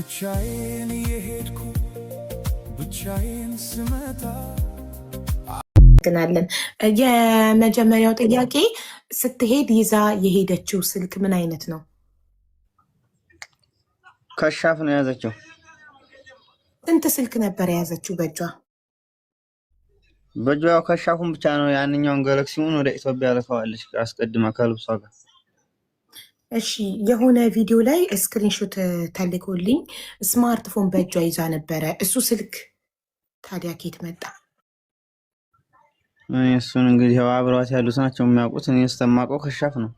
ብቻዬን የሄድኩ ብቻዬን ስመጣ ግናለን የመጀመሪያው ጥያቄ ስትሄድ ይዛ የሄደችው ስልክ ምን አይነት ነው? ከሻፍ ነው ያዘችው። ስንት ስልክ ነበር የያዘችው በእጇ? በእጇ ከሻፉን ብቻ ነው። ያንኛውን ጋላክሲውን ወደ ኢትዮጵያ ልከዋለች አስቀድማ ከልብሷ ጋር። እሺ የሆነ ቪዲዮ ላይ ስክሪንሾት ተልኮልኝ ስማርትፎን በእጇ ይዛ ነበረ። እሱ ስልክ ታዲያ ኬት መጣ? እሱን እንግዲህ አብረዋት ያሉት ናቸው የሚያውቁት። እኔስተማቀው ከሻፍ ነው።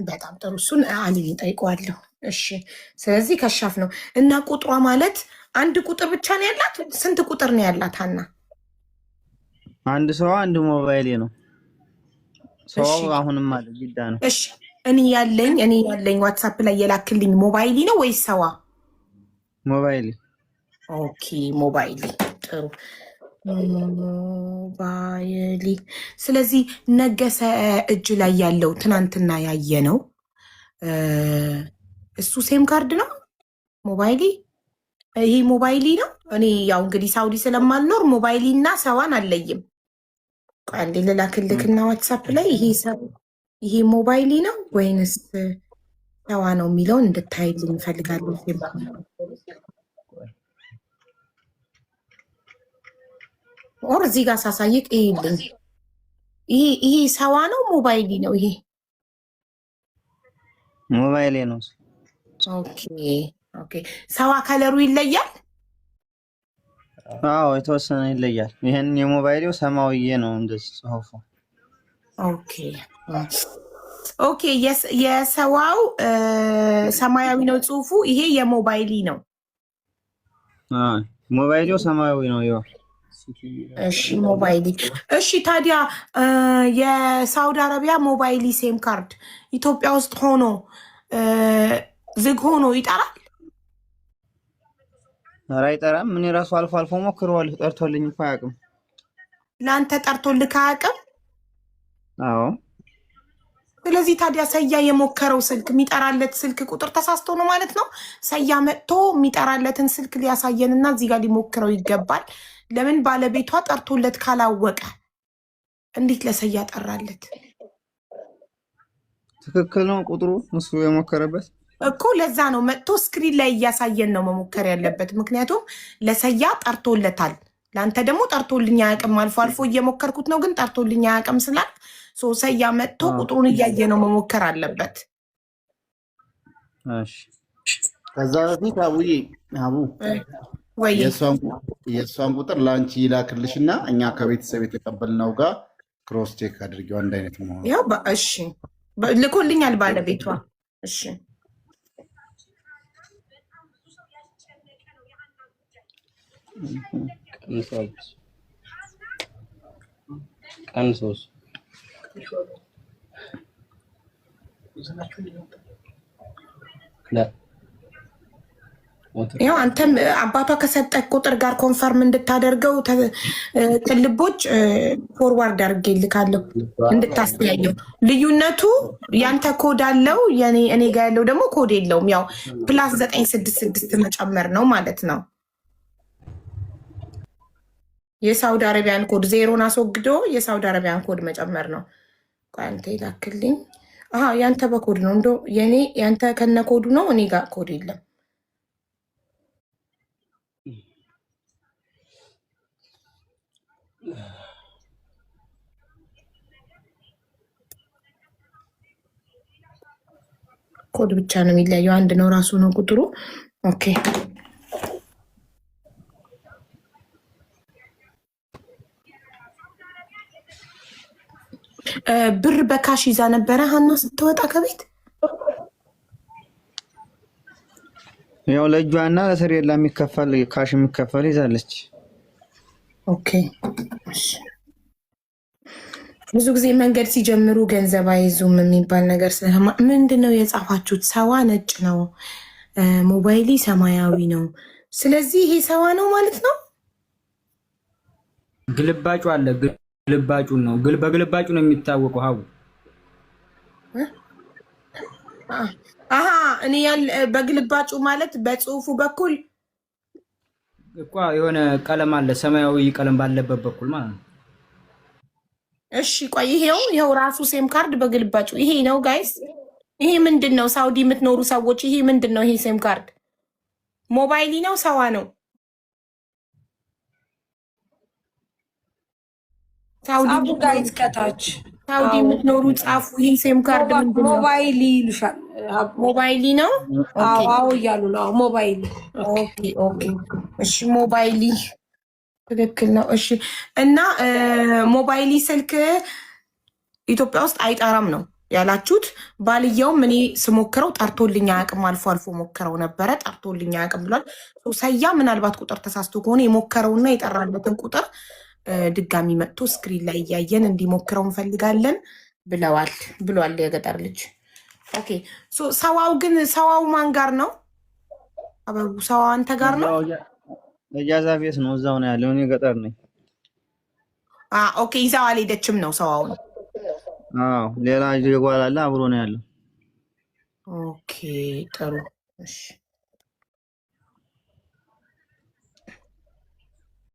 በጣም ጥሩ። እሱን አልይን ጠይቀዋለሁ። እሺ ስለዚህ ከሻፍ ነው እና ቁጥሯ ማለት አንድ ቁጥር ብቻ ነው ያላት? ስንት ቁጥር ነው ያላት? ሀና አንድ ሰው አንድ ሞባይል ነው። ሰው አሁንም አለ ጅዳ ነው። እሺ እኔ ያለኝ ዋትስአፕ ላይ የላክልኝ ሞባይሊ ነው ወይስ ሰዋ? ሞባይሊ። ኦኬ ሞባይሊ። ጥሩ ሞባይሊ። ስለዚህ ነገሰ እጅ ላይ ያለው ትናንትና ያየ ነው እሱ ሴም ካርድ ነው ሞባይሊ። ይሄ ሞባይሊ ነው። እኔ ያው እንግዲህ ሳውዲ ስለማልኖር ሞባይሊ እና ሰዋን አለይም። አንዴ ልላክልክና ዋትስአፕ ላይ ይሄ ሞባይሊ ነው ወይንስ ሰዋ ነው የሚለውን እንድታይልኝ እፈልጋለሁ። ኦር እዚህ ጋር ሳሳይቅ ይሄልኝ። ይሄ ሰዋ ነው ሞባይሊ ነው? ይሄ ሞባይሊ ነው። ኦኬ ሰዋ ከለሩ ይለያል? አዎ የተወሰነ ይለያል። ይሄን የሞባይሊው ሰማያዊ ነው እንደዚህ ጽሁፉ። ኦኬ የሰዋው ሰማያዊ ነው ጽሁፉ። ይሄ የሞባይሊ ነው። ሞባይሊው ሰማያዊ ነው። ይኸው እሺ ሞባይሊ። እሺ ታዲያ የሳውዲ አረቢያ ሞባይሊ ሴም ካርድ ኢትዮጵያ ውስጥ ሆኖ ዝግ ሆኖ ይጠራል? ኧረ አይጠራም። ምን ራሱ አልፎ አልፎ ሞክረዋለሁ። ጠርቶልኝ እኮ አያውቅም። ለአንተ ጠርቶልህ አያውቅም? አዎ። ስለዚህ ታዲያ ሰያ የሞከረው ስልክ የሚጠራለት ስልክ ቁጥር ተሳስቶ ነው ማለት ነው። ሰያ መጥቶ የሚጠራለትን ስልክ ሊያሳየንና እዚህ ጋር ሊሞክረው ይገባል። ለምን ባለቤቷ ጠርቶለት ካላወቀ እንዴት ለሰያ ጠራለት? ትክክል ነው ቁጥሩ እሱ የሞከረበት እኮ። ለዛ ነው መጥቶ ስክሪን ላይ እያሳየን ነው መሞከር ያለበት። ምክንያቱም ለሰያ ጠርቶለታል፣ ለአንተ ደግሞ ጠርቶልኝ አያውቅም። አልፎ አልፎ እየሞከርኩት ነው ግን ጠርቶልኝ አያውቅም ስላል ሰያ መጥቶ ቁጥሩን እያየ ነው መሞከር አለበት። እሺ ከዛ በፊት አቡ ወይ የእሷን ቁጥር ለአንቺ ይላክልሽና እኛ ከቤተሰብ የተቀበልነው ጋር ክሮስ ቼክ አድርጊው አንድ አይነት መሆኑ። ያው እሺ ልኮልኛል ባለቤቷ። እሺ ቀንሶስ ያው አንተም አባቷ ከሰጠህ ቁጥር ጋር ኮንፈርም እንድታደርገው ቅልቦች ፎርዋርድ አድርጌልካለሁ እንድታስተያየው። ልዩነቱ ያንተ ኮድ አለው እኔ ጋር ያለው ደግሞ ኮድ የለውም። ያው ፕላስ 966 መጨመር ነው ማለት ነው። የሳውዲ አረቢያን ኮድ ዜሮን አስወግዶ የሳውዲ አረቢያን ኮድ መጨመር ነው። አንተ ይላክልኝ። ያንተ በኮድ ነው እንዶ ያንተ ከነ ኮዱ ነው። እኔ ጋር ኮድ የለም። ኮድ ብቻ ነው የሚለየው። አንድ ነው ራሱ ነው ቁጥሩ። ኦኬ ብር በካሽ ይዛ ነበረ ሀና ስትወጣ ከቤት። ያው ለእጇና ለሰሬላ የሚከፈል ካሽ የሚከፈል ይዛለች። ኦኬ ብዙ ጊዜ መንገድ ሲጀምሩ ገንዘብ አይዙም የሚባል ነገር ስለማ ምንድነው የጻፋችሁት? ሰዋ ነጭ ነው፣ ሞባይሊ ሰማያዊ ነው። ስለዚህ ይሄ ሰዋ ነው ማለት ነው። ግልባጩ አለ። ግልባጩ ነው በግልባጩ ነው የሚታወቀው። ሀቡ አሃ እኔ በግልባጩ ማለት በጽሁፉ በኩል እኮ የሆነ ቀለም አለ፣ ሰማያዊ ቀለም ባለበት በኩል ማለት ነው። እሺ ቆይ ይሄው ራሱ ሴም ካርድ በግልባጩ ይሄ ነው ጋይስ። ይሄ ምንድነው? ሳውዲ የምትኖሩ ሰዎች ይሄ ምንድነው? ይሄ ሴም ካርድ ሞባይሊ ነው ሰዋ ነው? ሳውዲ ጋይስ ከታች ሳውዲ የምትኖሩ ጻፉ። ይሄ ሴም ካርድ ምንድነው? ሞባይሊ ይሉሻል። ሞባይሊ ነው? አዎ እያሉ ነው። ሞባይሊ ኦኬ። እሺ ሞባይሊ ትክክል ነው። እሺ እና ሞባይሊ ስልክ ኢትዮጵያ ውስጥ አይጠራም ነው ያላችሁት። ባልየውም እኔ ስሞክረው ጠርቶልኝ አያውቅም። አልፎ አልፎ ሞክረው ነበረ ጠርቶልኝ አያውቅም ብሏል። ሰያ ምናልባት ቁጥር ተሳስቶ ከሆነ የሞከረውና የጠራበትን ቁጥር ድጋሚ መጥቶ ስክሪን ላይ እያየን እንዲሞክረው እንፈልጋለን ብሏል የገጠር ልጅ። ኦኬ ሰዋው ግን ሰዋው ማን ጋር ነው? አበቡ ሰዋው አንተ ጋር ነው? እጃዛ ቤት ነው፣ እዛው ነው ያለው። እኔ ገጠር ነኝ። ኦኬ ይዛው አልሄደችም ነው ሰዋው ነው? አዎ ሌላ ይጓላል አብሮ ነው ያለው። ኦኬ ጥሩ እሺ